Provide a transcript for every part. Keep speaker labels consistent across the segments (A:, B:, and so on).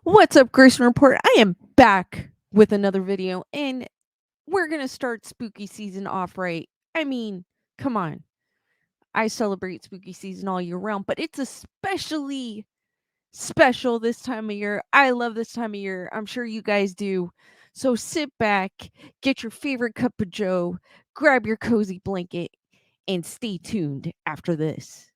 A: What's up, Grayson Report? I am back with another video, and we're gonna start spooky season off right. I mean, come on. I celebrate spooky season all year round, but it's especially special this time of year. I love this time of year. I'm sure you guys do. So sit back, get your favorite cup of joe, grab your cozy blanket, and stay tuned after this.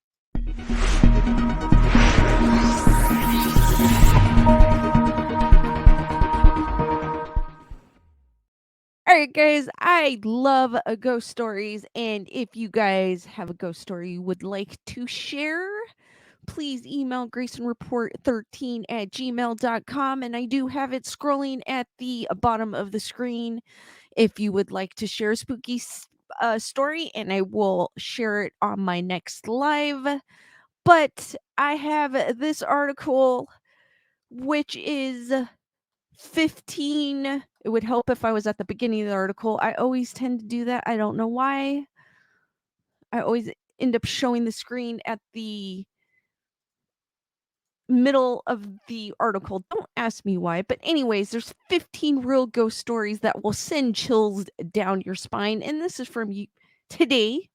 A: Alright, guys, I love ghost stories, and if you guys have a ghost story you would like to share, please email graysonreport13@gmail.com, and I do have it scrolling at the bottom of the screen if you would like to share a spooky story, and I will share it on my next live. But I have this article, which is 15. It would help if I was at the beginning of the article. I always tend to do that. I don't know why. I always end up showing the screen at the middle of the article. Don't ask me why. But, anyways, there's 15 real ghost stories that will send chills down your spine. And this is from you today.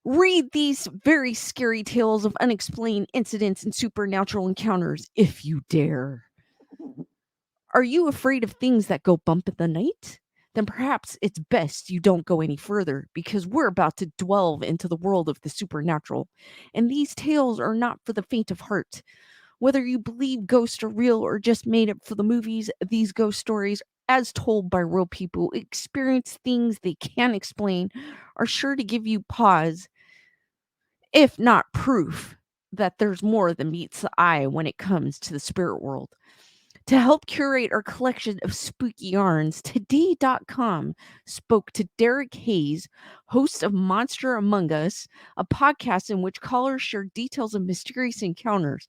A: Read these very scary tales of unexplained incidents and supernatural encounters if you dare. Are you afraid of things that go bump in the night? Then perhaps it's best you don't go any further because we're about to delve into the world of the supernatural. And these tales are not for the faint of heart. Whether you believe ghosts are real or just made up for the movies, these ghost stories, as told by real people who experience things they can't explain, are sure to give you pause, if not proof, that there's more than meets the eye when it comes to the spirit world. To help curate our collection of spooky yarns, Today.com spoke to Derek Hayes, host of Monster Among Us, a podcast in which callers share details of mysterious encounters.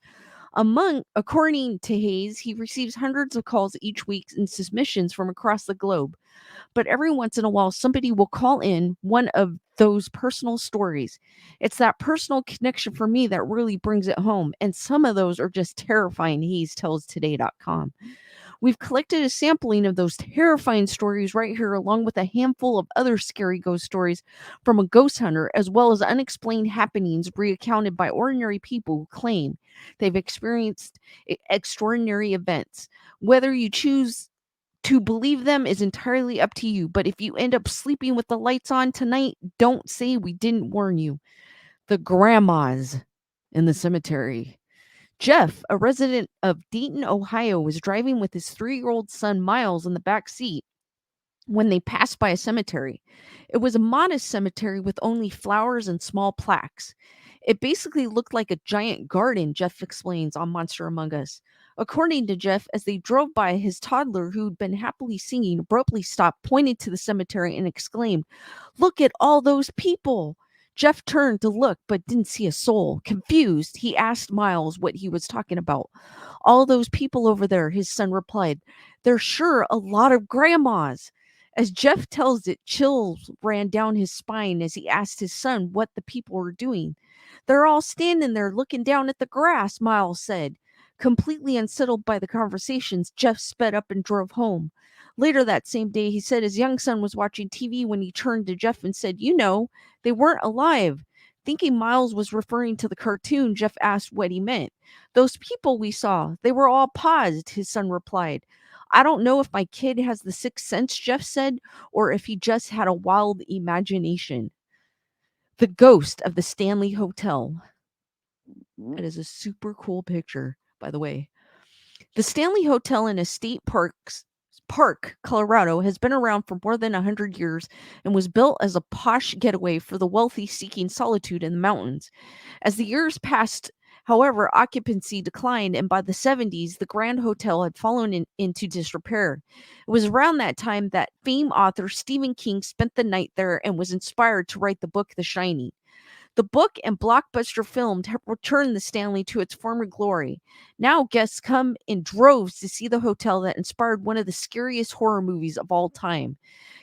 A: According to Hayes, he receives hundreds of calls each week and submissions from across the globe. But every once in a while, somebody will call in one of those personal stories. It's that personal connection for me that really brings it home. And some of those are just terrifying, Hayes tells Today.com. We've collected a sampling of those terrifying stories right here, along with a handful of other scary ghost stories from a ghost hunter, as well as unexplained happenings recounted by ordinary people who claim they've experienced extraordinary events. Whether you choose to believe them is entirely up to you, but if you end up sleeping with the lights on tonight, don't say we didn't warn you. The grandmas in the cemetery. Jeff, a resident of Dayton, Ohio, was driving with his 3-year-old son Miles in the back seat when they passed by a cemetery. It was a modest cemetery with only flowers and small plaques. It basically looked like a giant garden, Jeff explains on Monster Among Us. According to Jeff, as they drove by, his toddler, who'd been happily singing, abruptly stopped, pointed to the cemetery, and exclaimed, "Look at all those people!" Jeff turned to look but didn't see a soul. Confused, he asked Miles what he was talking about. "All those people over there," his son replied. "They're sure a lot of grandmas." As Jeff tells it, chills ran down his spine as he asked his son what the people were doing. "They're all standing there looking down at the grass," Miles said. Completely unsettled by the conversations, Jeff sped up and drove home. Later that same day, he said his young son was watching TV when he turned to Jeff and said, "You know, they weren't alive." Thinking Miles was referring to the cartoon, Jeff asked what he meant. "Those people we saw, they were all paused," his son replied. "I don't know if my kid has the sixth sense," Jeff said, "or if he just had a wild imagination." The ghost of the Stanley Hotel. That is a super cool picture, by the way. The Stanley Hotel in Estate Park, Colorado, has been around for more than 100 years and was built as a posh getaway for the wealthy seeking solitude in the mountains. As the years passed, however, occupancy declined, and by the 70s, the Grand Hotel had fallen into disrepair. It was around that time that famed author Stephen King spent the night there and was inspired to write the book The Shining. The book and blockbuster film have returned the Stanley to its former glory. Now guests come in droves to see the hotel that inspired one of the scariest horror movies of all time.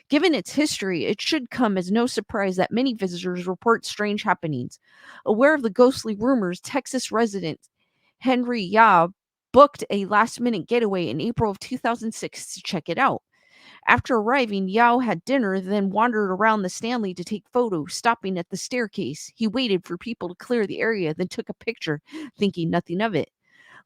A: Given its history, it should come as no surprise that many visitors report strange happenings. Aware of the ghostly rumors, Texas resident Henry Yaub booked a last-minute getaway in April of 2006 to check it out. After arriving, Yao had dinner, then wandered around the Stanley to take photos, stopping at the staircase. He waited for people to clear the area, then took a picture, thinking nothing of it.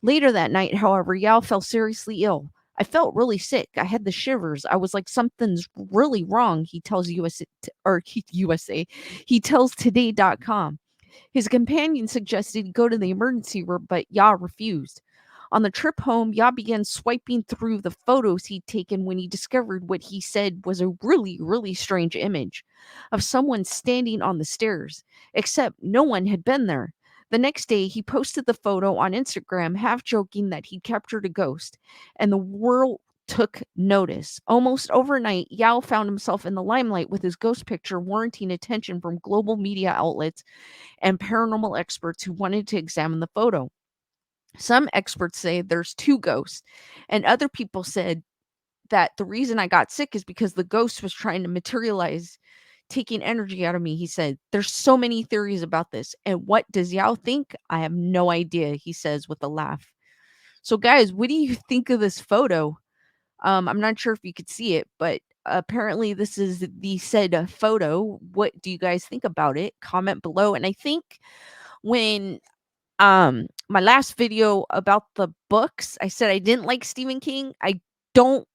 A: Later that night, however, Yao fell seriously ill. I felt really sick. I had the shivers. I was like, something's really wrong, he tells USA. He tells Today.com. His companion suggested he go to the emergency room, but Ya refused. On the trip home, Ya began swiping through the photos he'd taken when he discovered what he said was a really, really strange image of someone standing on the stairs, except no one had been there. The next day, he posted the photo on Instagram, half joking that he'd captured a ghost, and the world took notice. Almost overnight, Yao found himself in the limelight with his ghost picture warranting attention from global media outlets and paranormal experts who wanted to examine the photo. Some experts say there's two ghosts, and other people said that the reason I got sick is because the ghost was trying to materialize, taking energy out of me. He said, there's so many theories about this. And what does Yao think? I have no idea, he says with a laugh. So, guys, what do you think of this photo? I'm not sure if you could see it, but apparently this is the said photo. What do you guys think about it? Comment below. And I think when my last video about the books, I said I didn't like Stephen King. I don't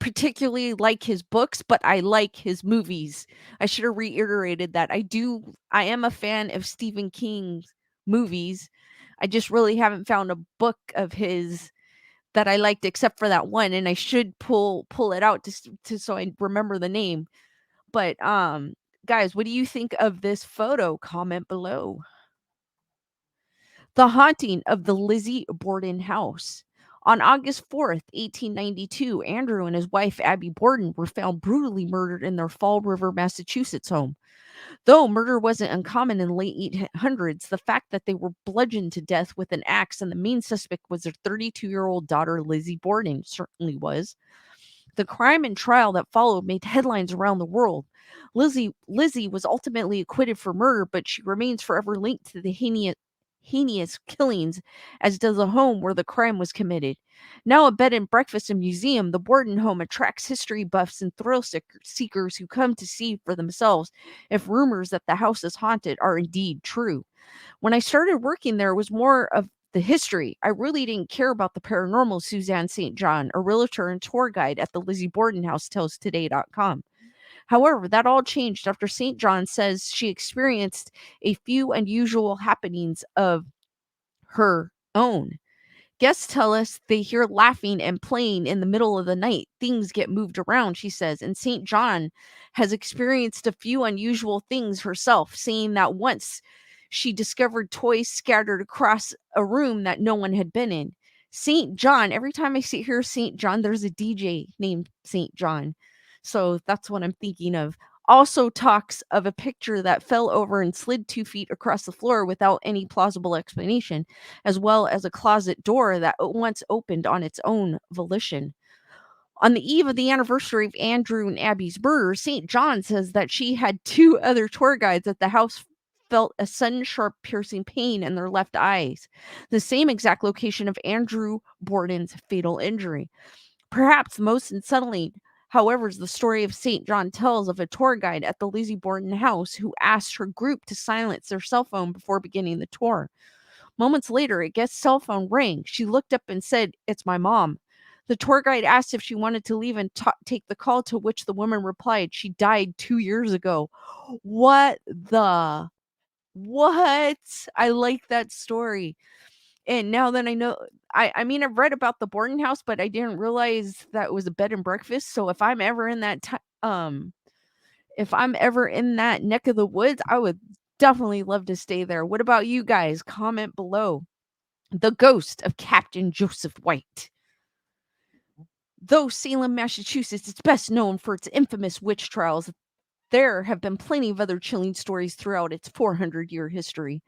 A: particularly like his books, but I like his movies. I should have reiterated that. I am a fan of Stephen King's movies. I just really haven't found a book of his that I liked except for that one, and I should pull it out to so I remember the name. But guys, what do you think of this photo? Comment below. The Haunting of the Lizzie Borden House. On August 4th, 1892, Andrew and his wife Abby Borden were found brutally murdered in their Fall River, Massachusetts home. Though murder wasn't uncommon in the late 800s, the fact that they were bludgeoned to death with an axe and the main suspect was their 32-year-old daughter Lizzie Borden certainly was. The crime and trial that followed made headlines around the world. Lizzie was ultimately acquitted for murder, but she remains forever linked to the heinous killings, as does the home where the crime was committed. Now a bed and breakfast and museum, the Borden home attracts history buffs and thrill seekers who come to see for themselves if rumors that the house is haunted are indeed true. When I started working there, it was more of the history. I really didn't care about the paranormal, Suzanne St. John, a realtor and tour guide at the Lizzie Borden house, tells Today.com. However, that all changed after St. John says she experienced a few unusual happenings of her own. Guests tell us they hear laughing and playing in the middle of the night. Things get moved around, she says. And St. John has experienced a few unusual things herself, saying that once she discovered toys scattered across a room that no one had been in. St. John, every time I hear St. John, there's a DJ named St. John. So that's what I'm thinking of. Also talks of a picture that fell over and slid 2 feet across the floor without any plausible explanation, as well as a closet door that once opened on its own volition. On the eve of the anniversary of Andrew and Abby's murder, St. John says that she had two other tour guides at the house felt a sudden sharp piercing pain in their left eyes, the same exact location of Andrew Borden's fatal injury. Perhaps most unsettling, however, is the story of St. John tells of a tour guide at the Lizzie Borden house who asked her group to silence their cell phone before beginning the tour. Moments later, a guest's cell phone rang. She looked up and said, "It's my mom." The tour guide asked if she wanted to leave and take the call, to which the woman replied, "She died 2 years ago." What the? What? I like that story. And now that I know, I mean, I've read about the Borden house, but I didn't realize that it was a bed and breakfast. So if I'm ever in that if I'm ever in that neck of the woods, I would definitely love to stay there. What about you guys? Comment below. The ghost of Captain Joseph White. Though Salem, Massachusetts is best known for its infamous witch trials, there have been plenty of other chilling stories throughout its 400-year history.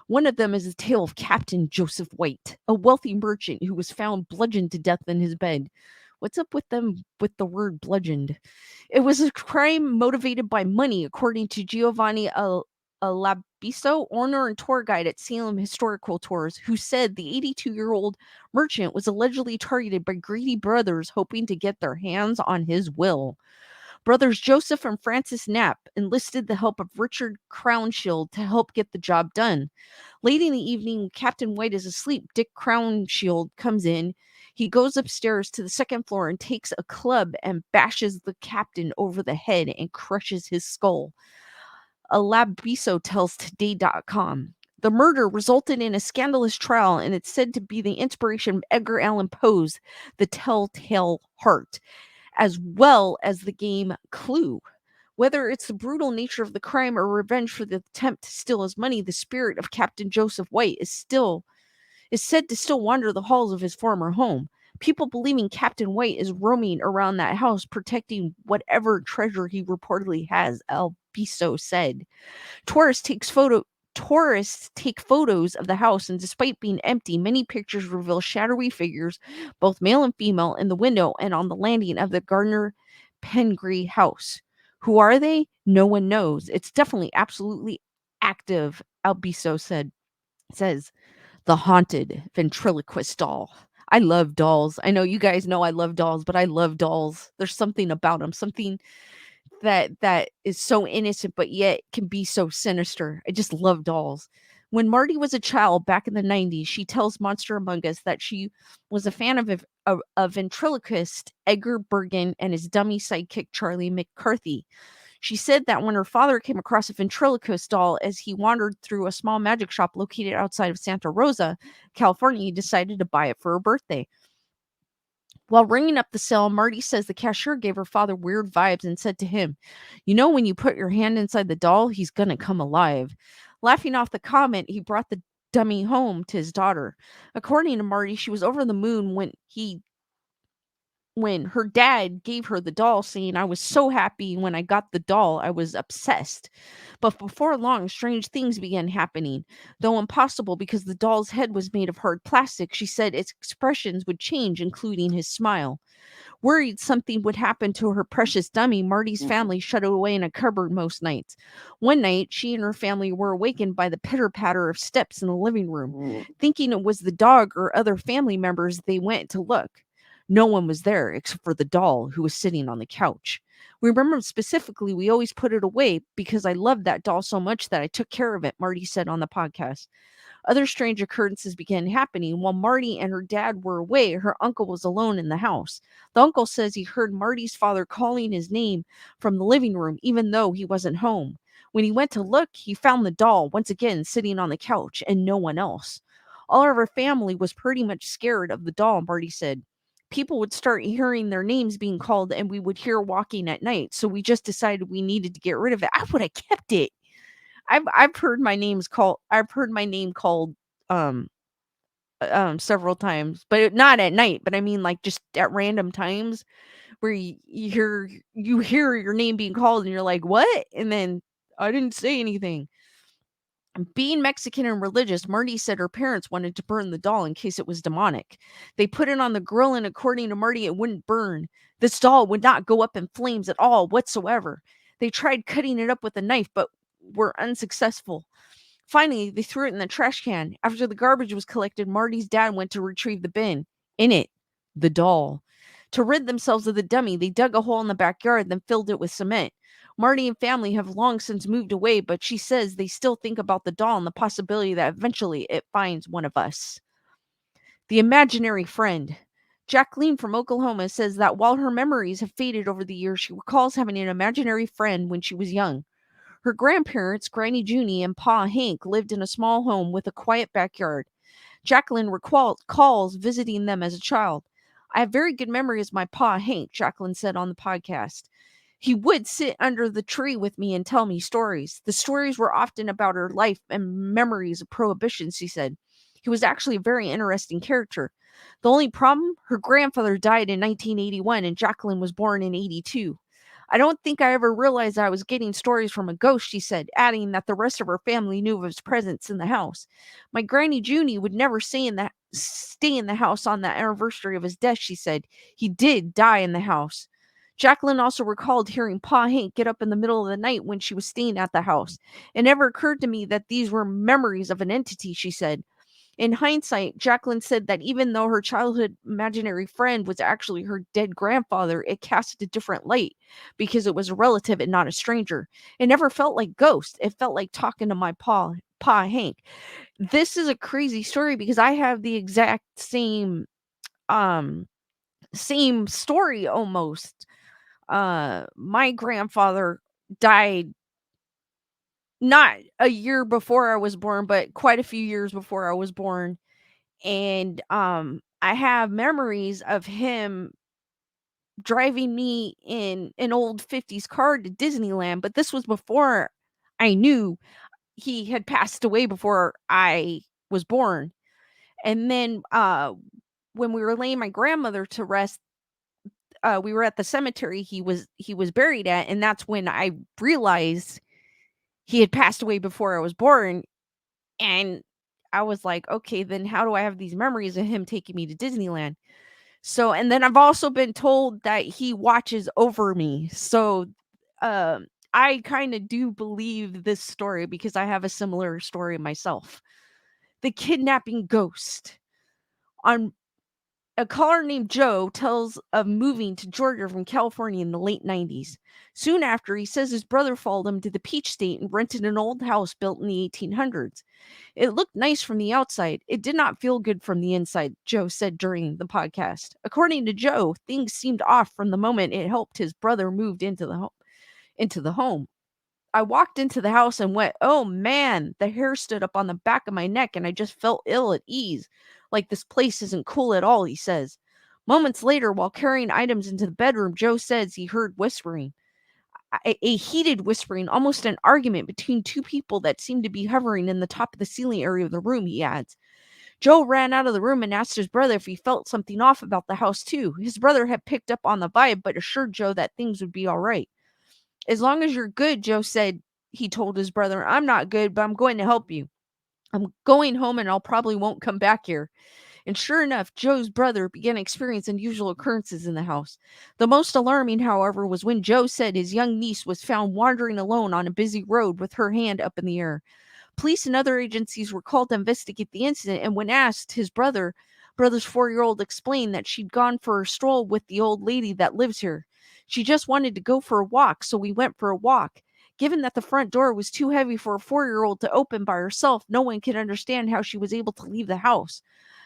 A: One of them is the tale of Captain Joseph White, a wealthy merchant who was found bludgeoned to death in his bed. What's up with them with the word bludgeoned? It was a crime motivated by money, according to Giovanni Labiso, owner and tour guide at Salem Historical Tours, who said the 82-year-old merchant was allegedly targeted by greedy brothers hoping to get their hands on his will. Brothers Joseph and Francis Knapp enlisted the help of Richard Crownshield to help get the job done. Late in the evening, when Captain White is asleep, Dick Crownshield comes in. He goes upstairs to the second floor and takes a club and bashes the captain over the head and crushes his skull. Labiso tells Today.com. The murder resulted in a scandalous trial, and it's said to be the inspiration of Edgar Allan Poe's The Telltale Heart, as well as the game Clue. Whether it's the brutal nature of the crime or revenge for the attempt to steal his money, the spirit of Captain Joseph White is said to still wander the halls of his former home. People believing Captain White is roaming around that house protecting whatever treasure he reportedly has, Albiso said. Tourists takes photo Tourists take photos of the house, and despite being empty, many pictures reveal shadowy figures, both male and female, in the window and on the landing of the Gardner Pengree house. Who are they? No one knows. It's definitely absolutely active, Albiso says. The haunted ventriloquist doll. I love dolls. I know you guys know I love dolls, but I love dolls. There's something about them, something that is so innocent but yet can be so sinister. I just love dolls. When Marty was a child back in the 90s, she tells Monster Among Us that she was a fan of a ventriloquist, Edgar Bergen, and his dummy sidekick, Charlie McCarthy. She said that when her father came across a ventriloquist doll as he wandered through a small magic shop located outside of Santa Rosa, California, he decided to buy it for her birthday. While ringing up the cell, Marty says the cashier gave her father weird vibes and said to him, "You know, when you put your hand inside the doll, he's gonna come alive." Laughing off the comment, he brought the dummy home to his daughter. According to Marty, she was over the moon when her dad gave her the doll, saying, "I was so happy when I got the doll, I was obsessed." But before long, strange things began happening. Though impossible because the doll's head was made of hard plastic, she said its expressions would change, including his smile. Worried something would happen to her precious dummy, Marty's family shut it away in a cupboard most nights. One night, she and her family were awakened by the pitter patter of steps in the living room. Thinking it was the dog or other family members, they went to look. No one was there except for the doll who was sitting on the couch. We remember specifically we always put it away because I loved that doll so much that I took care of it, Marty said on the podcast. Other strange occurrences began happening. While Marty and her dad were away, her uncle was alone in the house. The uncle says he heard Marty's father calling his name from the living room, even though he wasn't home. When he went to look, he found the doll once again sitting on the couch and no one else. All of our family was pretty much scared of the doll, Marty said. People would start hearing their names being called and we would hear walking at night, so we just decided we needed to get rid of it. I would have kept it. I've heard my name's called. I've heard my name called um several times, but not at night. But I mean, like just at random times where you hear your name being called, and you're like, "What?" And then I didn't say anything. Being Mexican and religious, Marty said her parents wanted to burn the doll in case it was demonic. They put it on the grill, and according to Marty, it wouldn't burn. This doll would not go up in flames at all whatsoever. They tried cutting it up with a knife, but were unsuccessful. Finally, they threw it in the trash can. After the garbage was collected, Marty's dad went to retrieve the bin. In it, the doll. To rid themselves of the dummy, they dug a hole in the backyard, then filled it with cement. Marty and family have long since moved away, but she says they still think about the doll and the possibility that eventually it finds one of us. The imaginary friend. Jacqueline from Oklahoma says that while her memories have faded over the years, she recalls having an imaginary friend when she was young. Her grandparents, Granny Junie and Pa Hank, lived in a small home with a quiet backyard. Jacqueline recalls visiting them as a child. "I have very good memories of my Pa Hank," Jacqueline said on the podcast. "He would sit under the tree with me and tell me stories. The stories were often about her life and memories of prohibition," she said. "He was actually a very interesting character. The only problem, her grandfather died in 1981 and Jacqueline was born in 82. I don't think I ever realized I was getting stories from a ghost," she said, adding that the rest of her family knew of his presence in the house. "My Granny Junie would never stay in the house on the anniversary of his death," she said. "He did die in the house." Jacqueline also recalled hearing Pa Hank get up in the middle of the night when she was staying at the house. It never occurred to me that these were memories of an entity, she said. In hindsight, Jacqueline said that even though her childhood imaginary friend was actually her dead grandfather, it casted a different light because it was a relative and not a stranger. It never felt like ghost. It felt like talking to my pa Hank. This is a crazy story because I have the exact um same story almost. My grandfather died not a year before I was born, but quite a few years before I was born. And I have memories of him driving me in an old 50s car to Disneyland, but this was before I knew he had passed away before I was born. And then when we were laying my grandmother to rest, we were at the cemetery he was buried at, and that's when I realized he had passed away before I was born. And I was like, okay, then how do I have these memories of him taking me to Disneyland? So, and then I've also been told that he watches over me. So, I kind of do believe this story because I have a similar story myself. The kidnapping ghost. On A caller named Joe tells of moving to Georgia from California in the late 90s. Soon after, he says his brother followed him to the Peach State and rented an old house built in the 1800s. It looked nice from the outside. It did not feel good from the inside, Joe said during the podcast. According to Joe, things seemed off from the moment it helped his brother moved into the home. I walked into the house and went, "Oh man," the hair stood up on the back of my neck and I just felt ill at ease. Like this place isn't cool at all, he says. Moments later, while carrying items into the bedroom, Joe says he heard whispering. A heated whispering, almost an argument between two people that seemed to be hovering in the top of the ceiling area of the room, he adds. Joe ran out of the room and asked his brother if he felt something off about the house too. His brother had picked up on the vibe but assured Joe that things would be all right. As long as you're good, Joe said, he told his brother. I'm not good, but I'm going to help you. I'm going home and I'll probably won't come back here. And sure enough, Joe's brother began to experience unusual occurrences in the house. The most alarming, however, was when Joe said his young niece was found wandering alone on a busy road with her hand up in the air. Police and other agencies were called to investigate the incident, and when asked, his brother's 4-year-old explained that she'd gone for a stroll with the old lady that lives here. She just wanted to go for a walk, so we went for a walk. Given that the front door was too heavy for a 4-year-old to open by herself, no one could understand how she was able to leave the house.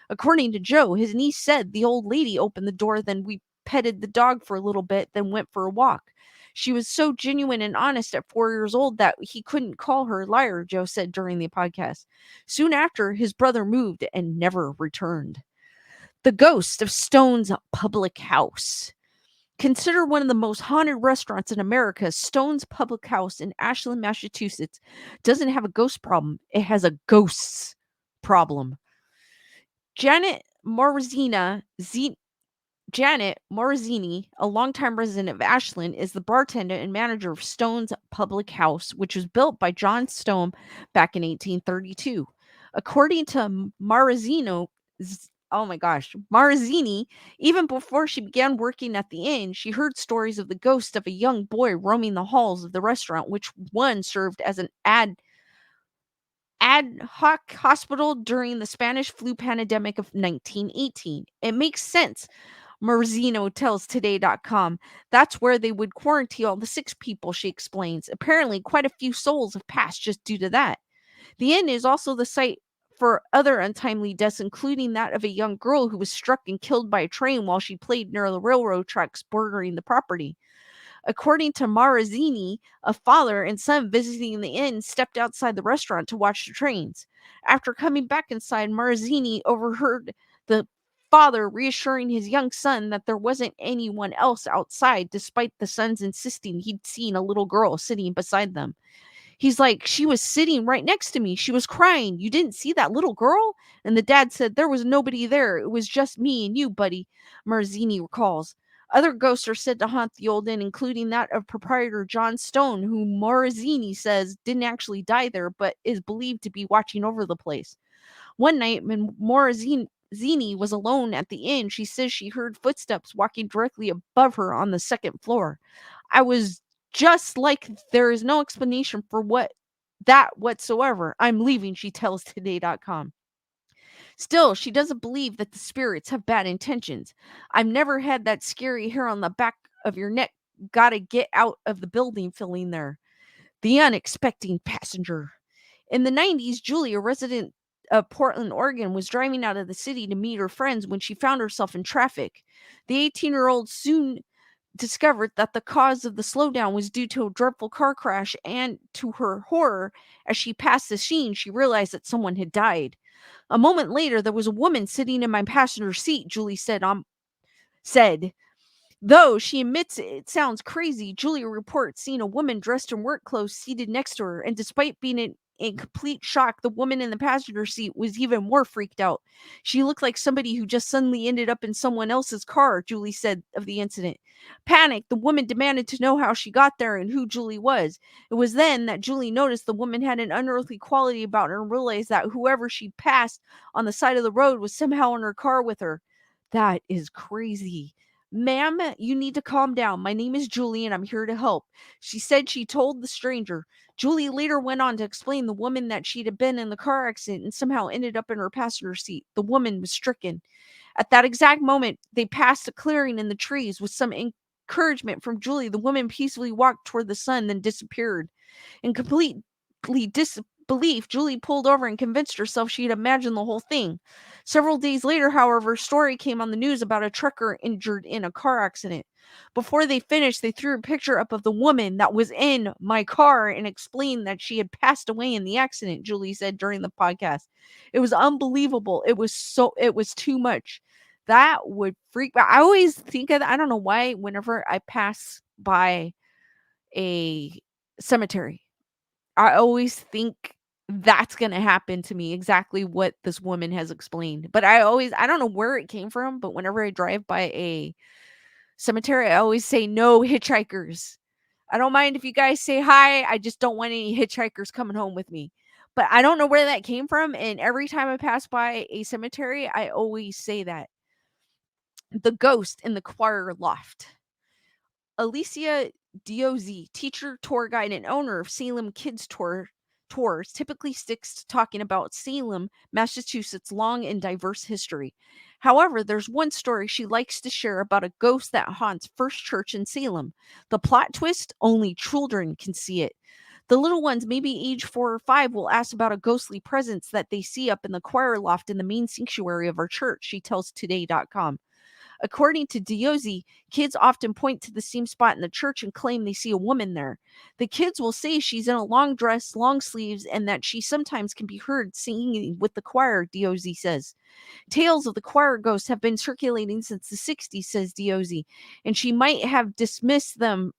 A: According to Joe, his niece said the old lady opened the door, then we petted the dog for a little bit, then went for a walk. She was so genuine and honest at 4 years old that he couldn't call her a liar, Joe said during the podcast. Soon after, his brother moved and never returned. The ghost of Stone's Public House. Considered one of the most haunted restaurants in America, Stone's Public House in Ashland, Massachusetts doesn't have a ghost problem. It has a ghosts problem. Janet Morazzina, Janet Morazzini, a longtime resident of Ashland, is the bartender and manager of Stone's Public House, which was built by John Stone back in 1832. According to oh my gosh, Marazzini, even before she began working at the inn, she heard stories of the ghost of a young boy roaming the halls of the restaurant, which one served as an ad hoc hospital during the Spanish flu pandemic of 1918. It makes sense, Marzino tells Today.com. That's where they would quarantine all the sick people, she explains. Apparently, quite a few souls have passed just due to that. The inn is also the site for other untimely deaths, including that of a young girl who was struck and killed by a train while she played near the railroad tracks bordering the property. According to Marazzini, a father and son visiting the inn stepped outside the restaurant to watch the trains. After coming back inside, Marazzini overheard the father reassuring his young son that there wasn't anyone else outside, despite the son's insisting he'd seen a little girl sitting beside them. He's like, "She was sitting right next to me. She was crying. You didn't see that little girl?" And the dad said, "There was nobody there. It was just me and you, buddy," Marzini recalls. Other ghosts are said to haunt the old inn, including that of proprietor John Stone, who Marzini says didn't actually die there, but is believed to be watching over the place. One night, when Zini was alone at the inn, she says she heard footsteps walking directly above her on the second floor. I was just like, there is no explanation for what that whatsoever. I'm leaving, she tells today.com. Still, she doesn't believe that the spirits have bad intentions. I've never had that scary hair on the back of your neck, gotta get out of the building feeling there. The unexpected passenger. In the 90s, Julie, a resident of Portland, Oregon, was driving out of the city to meet her friends when she found herself in traffic. The 18-year-old soon discovered that the cause of the slowdown was due to a dreadful car crash, and to her horror, as she passed the scene, she realized that someone had died. A moment later, there was a woman sitting in my passenger seat, Julie said. Though she admits it sounds crazy, Julia reports seeing a woman dressed in work clothes seated next to her, and despite being in complete shock, the woman in the passenger seat was even more freaked out. She looked like somebody who just suddenly ended up in someone else's car, Julie said of the incident. Panicked, the woman demanded to know how she got there and who Julie was. It was then that Julie noticed the woman had an unearthly quality about her and realized that whoever she passed on the side of the road was somehow in her car with her. That is crazy. Ma'am, you need to calm down. My name is Julie and I'm here to help, she said. She told the stranger. Julie later went on to explain the woman that she'd have been in the car accident and somehow ended up in her passenger seat. The woman was stricken. At that exact moment, they passed a clearing in the trees. With some encouragement from Julie, the woman peacefully walked toward the sun, then disappeared. In completely disbelief, Julie pulled over and convinced herself she had imagined the whole thing. Several days later, however, a story came on the news about a trucker injured in a car accident. Before they finished, they threw a picture up of the woman that was in my car and explained that she had passed away in the accident, Julie said during the podcast. It was unbelievable. It was too much. That would freak me. I always think of that. I don't know why whenever I pass by a cemetery, I always think that's gonna happen to me, exactly what this woman has explained. But I don't know where it came from, but whenever I drive by a cemetery, I always say, "No hitchhikers." I don't mind if you guys say hi, I just don't want any hitchhikers coming home with me. But I don't know where that came from, and every time I pass by a cemetery, I always say that. The ghost in the choir loft. Alicia Diozzi, teacher, tour guide, and owner of Salem Kids Tours, typically sticks to talking about Salem, Massachusetts' long and diverse history. However, there's one story she likes to share about a ghost that haunts First Church in Salem. The plot twist: only children can see it. The little ones, maybe age 4 or 5, will ask about a ghostly presence that they see up in the choir loft in the main sanctuary of our church, she tells today.com. According to Diozzi, kids often point to the same spot in the church and claim they see a woman there. The kids will say she's in a long dress, long sleeves, and that she sometimes can be heard singing with the choir, Diozzi says. Tales of the choir ghosts have been circulating since the 60s, says Diozzi, and she might have dismissed them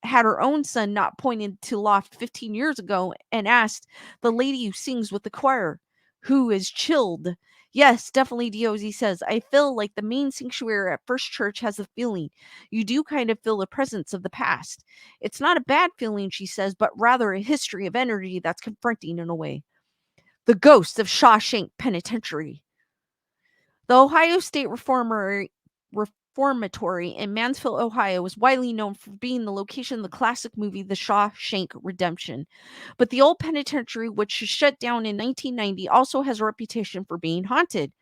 A: had her own son not pointed to loft 15 years ago and asked the lady who sings with the choir, who is chilled. Yes, definitely, Diozzi says. I feel like the main sanctuary at First Church has a feeling. You do kind of feel the presence of the past. It's not a bad feeling, she says, but rather a history of energy that's confronting in a way. The ghost of Shawshank Penitentiary. The Ohio State Reformatory in Mansfield, Ohio, is widely known for being the location of the classic movie The Shawshank Redemption. But the old penitentiary, which was shut down in 1990, also has a reputation for being haunted.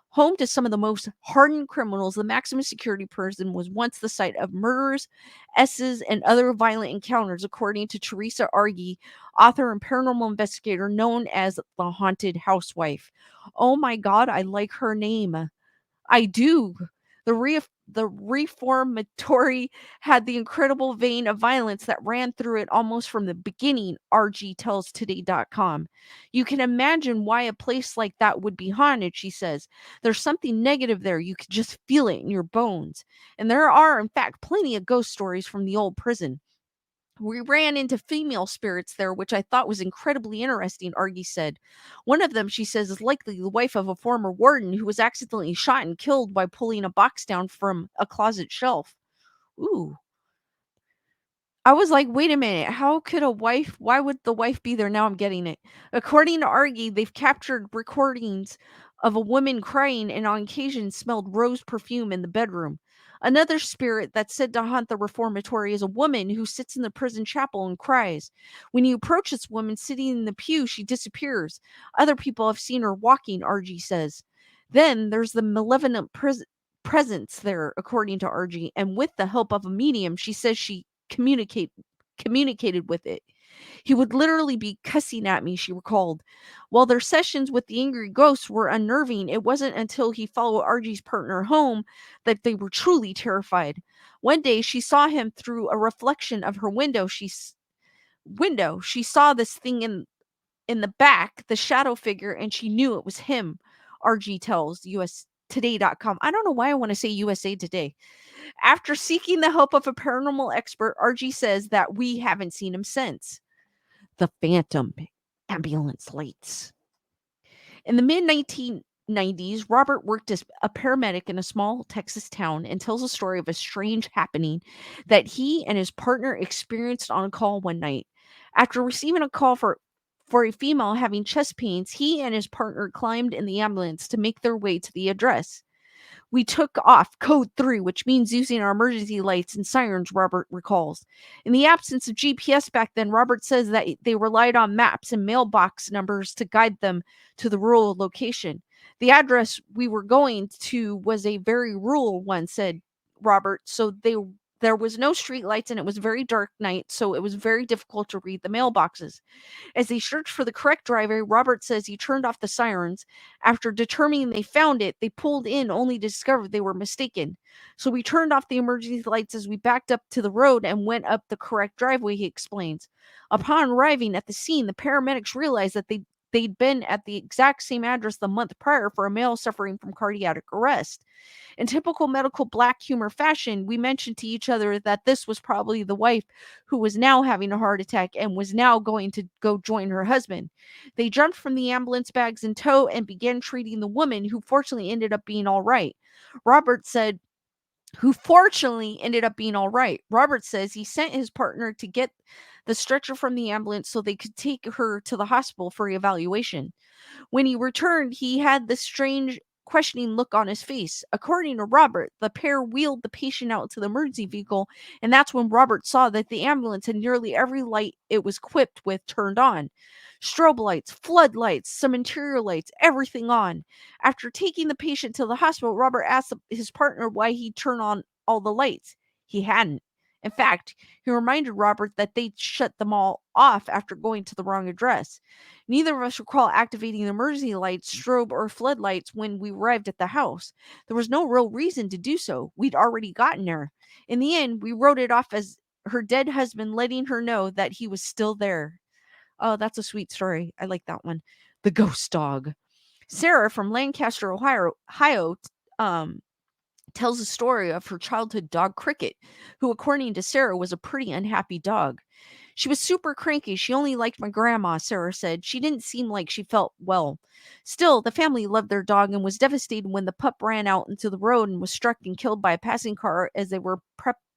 A: Home to some of the most hardened criminals, the maximum security prison was once the site of murders, S's, and other violent encounters, according to Teresa Argy, author and paranormal investigator known as the Haunted Housewife. Oh my God, I like her name. I do. The reformatory had the incredible vein of violence that ran through it almost from the beginning, RG tells today.com. You can imagine why a place like that would be haunted, she says. There's something negative there. You could just feel it in your bones. And there are, in fact, plenty of ghost stories from the old prison. We ran into female spirits there, which I thought was incredibly interesting, Argy said. One of them, she says, is likely the wife of a former warden who was accidentally shot and killed by pulling a box down from a closet shelf. Ooh. I was like, wait a minute, how could a wife, why would the wife be there? Now I'm getting it. According to Argy, they've captured recordings of a woman crying and on occasion smelled rose perfume in the bedroom. Another spirit that's said to haunt the reformatory is a woman who sits in the prison chapel and cries. When you approach this woman sitting in the pew, she disappears. Other people have seen her walking, RG says. Then there's the malevolent presence there, according to RG, and with the help of a medium, she says she communicated with it. He would literally be cussing at me, she recalled. While their sessions with the angry ghosts were unnerving, it wasn't until he followed Argie's partner home that they were truly terrified. One day, she saw him through a reflection of her window. She saw this thing in the back, the shadow figure, and she knew it was him. Argie tells USToday.com. I don't know why I want to say USA Today. After seeking the help of a paranormal expert, Argie says that we haven't seen him since. The phantom ambulance lights. In the mid 1990s, Robert worked as a paramedic in a small Texas town and tells a story of a strange happening that he and his partner experienced on a call one night. After receiving a call for a female having chest pains, he and his partner climbed in the ambulance to make their way to the address. We took off code 3, which means using our emergency lights and sirens, Robert recalls. In the absence of GPS back then, Robert says that they relied on maps and mailbox numbers to guide them to the rural location. The address we were going to was a very rural one, said Robert, so there was no street lights and it was very dark night, so it was very difficult to read the mailboxes. As they searched for the correct driveway, Robert says he turned off the sirens. After determining they found it, they pulled in only to discover they were mistaken. So we turned off the emergency lights as we backed up to the road and went up the correct driveway, he explains. Upon arriving at the scene, the paramedics realized that they'd been at the exact same address the month prior for a male suffering from cardiac arrest. In typical medical black humor fashion, we mentioned to each other that this was probably the wife who was now having a heart attack and was now going to go join her husband. They jumped from the ambulance bags in tow and began treating the woman, who fortunately ended up being all right. Robert said, who fortunately ended up being all right. Robert says he sent his partner to get the stretcher from the ambulance so they could take her to the hospital for evaluation. When he returned, he had this strange, questioning look on his face. According to Robert, the pair wheeled the patient out to the emergency vehicle, and that's when Robert saw that the ambulance had nearly every light it was equipped with turned on. Strobe lights, floodlights, some interior lights, everything on. After taking the patient to the hospital, Robert asked his partner why he'd turn on all the lights. He hadn't. In fact, he reminded Robert that they'd shut them all off after going to the wrong address. Neither of us recall activating the emergency lights, strobe, or floodlights when we arrived at the house. There was no real reason to do so. We'd already gotten there. In the end, we wrote it off as her dead husband letting her know that he was still there. Oh, that's a sweet story. I like that one. The ghost dog. Sarah from Lancaster, Ohio, um, tells a story of her childhood dog Cricket, who, according to Sarah, was a pretty unhappy dog. She was super cranky. She only liked my grandma, Sarah said. She didn't seem like she felt well. Still, the family loved their dog and was devastated when the pup ran out into the road and was struck and killed by a passing car as they were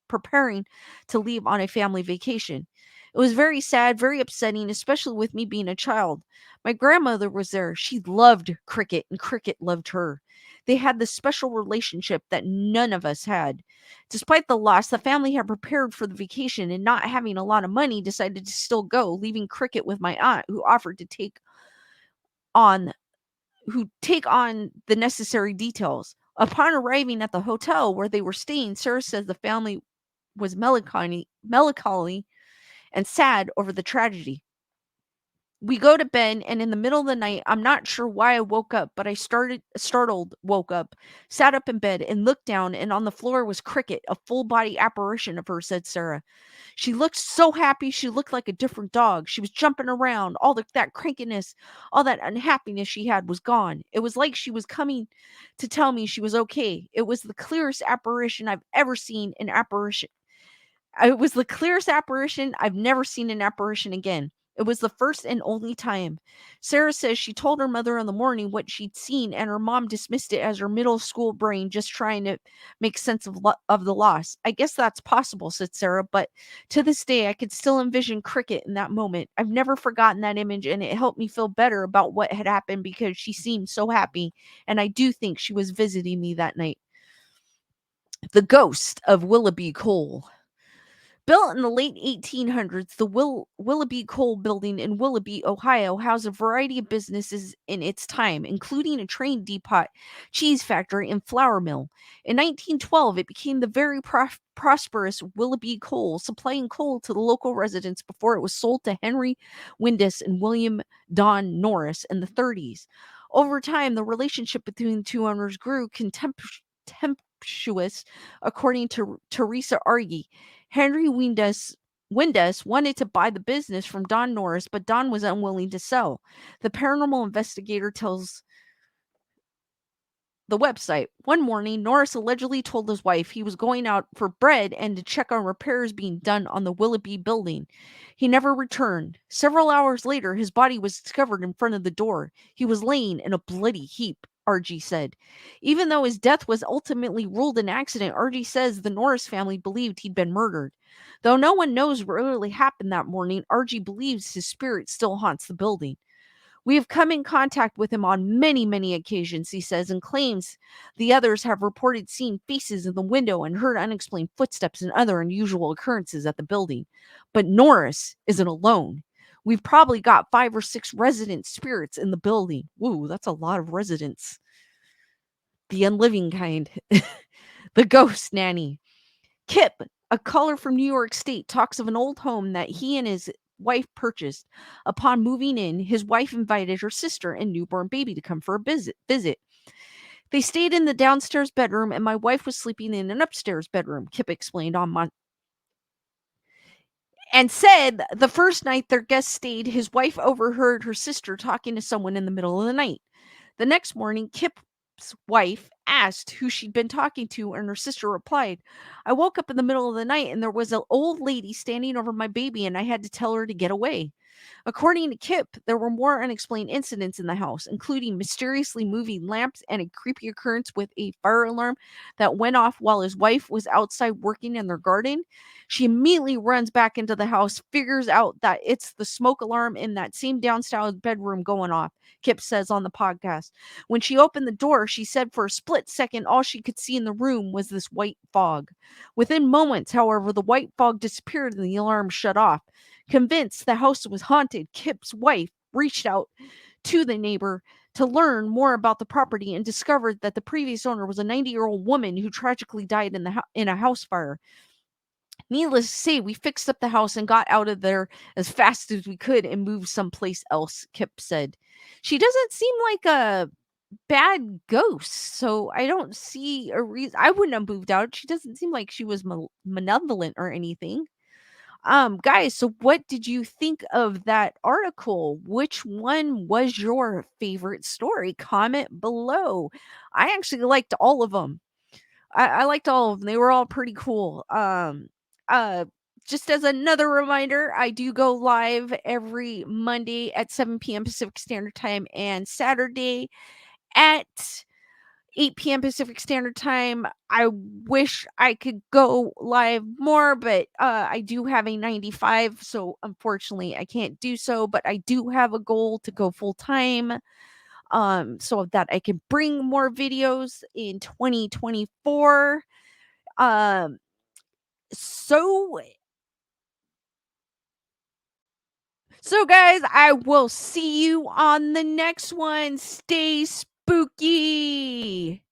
A: preparing to leave on a family vacation. It was very sad, very upsetting, especially with me being a child. My grandmother was there. She loved Cricket, and Cricket loved her. They had this special relationship that none of us had. Despite the loss, the family had prepared for the vacation and, not having a lot of money, decided to still go, leaving Cricket with my aunt, who offered to on take on the necessary details. Upon arriving at the hotel where they were staying, Sarah says the family was melancholy and sad over the tragedy. We go to bed, and in the middle of the night, I'm not sure why I woke up, but I woke up, sat up in bed, and looked down, and on the floor was Cricket, a full body apparition of her, said Sarah. She looked so happy. She looked like a different dog. She was jumping around. That crankiness, all that unhappiness she had was gone. It was like she was coming to tell me she was okay. It was the clearest apparition I've ever seen an apparition. It was the clearest apparition. I've never seen an apparition again. It was the first and only time. Sarah says she told her mother in the morning what she'd seen, and her mom dismissed it as her middle school brain just trying to make sense of the loss. I guess that's possible, said Sarah, but to this day, I could still envision Cricket in that moment. I've never forgotten that image, and it helped me feel better about what had happened because she seemed so happy, and I do think she was visiting me that night. The ghost of Willoughby Cole. Built in the late 1800s, the Willoughby Coal Building in Willoughby, Ohio, housed a variety of businesses in its time, including a train depot, cheese factory, and flour mill. In 1912, it became the very prosperous Willoughby Coal, supplying coal to the local residents before it was sold to Henry Windus and William Don Norris in the 30s. Over time, the relationship between the two owners grew tempestuous, according to Teresa Argy. Henry Windus wanted to buy the business from Don Norris, but Don was unwilling to sell. The paranormal investigator tells the website. One morning, Norris allegedly told his wife he was going out for bread and to check on repairs being done on the Willoughby building. He never returned. Several hours later, his body was discovered in front of the door. He was laying in a bloody heap, RG said. Even though his death was ultimately ruled an accident, RG says the Norris family believed he'd been murdered. Though no one knows what really happened that morning, RG believes his spirit still haunts the building. We have come in contact with him on many, many occasions, he says, and claims the others have reported seeing faces in the window and heard unexplained footsteps and other unusual occurrences at the building. But Norris isn't alone. We've probably got 5 or 6 resident spirits in the building. Woo, that's a lot of residents. The unliving kind. The ghost nanny. Kip, a caller from New York State, talks of an old home that he and his wife purchased. Upon moving in, his wife invited her sister and newborn baby to come for a visit. They stayed in the downstairs bedroom, and my wife was sleeping in an upstairs bedroom, Kip explained and said the first night their guests stayed, his wife overheard her sister talking to someone in the middle of the night. The next morning, Kip's wife asked who she'd been talking to, and her sister replied, I woke up in the middle of the night and there was an old lady standing over my baby, and I had to tell her to get away. According to Kip, there were more unexplained incidents in the house, including mysteriously moving lamps and a creepy occurrence with a fire alarm that went off while his wife was outside working in their garden. She immediately runs back into the house, figures out that it's the smoke alarm in that same downstairs bedroom going off, Kip says on the podcast. When she opened the door, she said for a split second, all she could see in the room was this white fog. Within moments, however, the white fog disappeared and the alarm shut off. Convinced the house was haunted, Kip's wife reached out to the neighbor to learn more about the property and discovered that the previous owner was a 90-year-old woman who tragically died in a house fire. Needless to say, we fixed up the house and got out of there as fast as we could and moved someplace else, Kip said. She doesn't seem like a bad ghost, so I don't see a reason. I wouldn't have moved out. She doesn't seem like she was malevolent or anything. Guys, so what did you think of that article? Which one was your favorite story? Comment below. I actually liked all of them. I liked all of them. They were all pretty cool. Uh, just as another reminder, I do go live every Monday at 7 p.m. Pacific Standard Time and Saturday at 8 p.m. Pacific Standard Time. I wish I could go live more, but I do have a 95, so unfortunately I can't do so. But I do have a goal to go full time, so that I can bring more videos in 2024. Um, so so guys, I will see you on the next one. Stay spooky.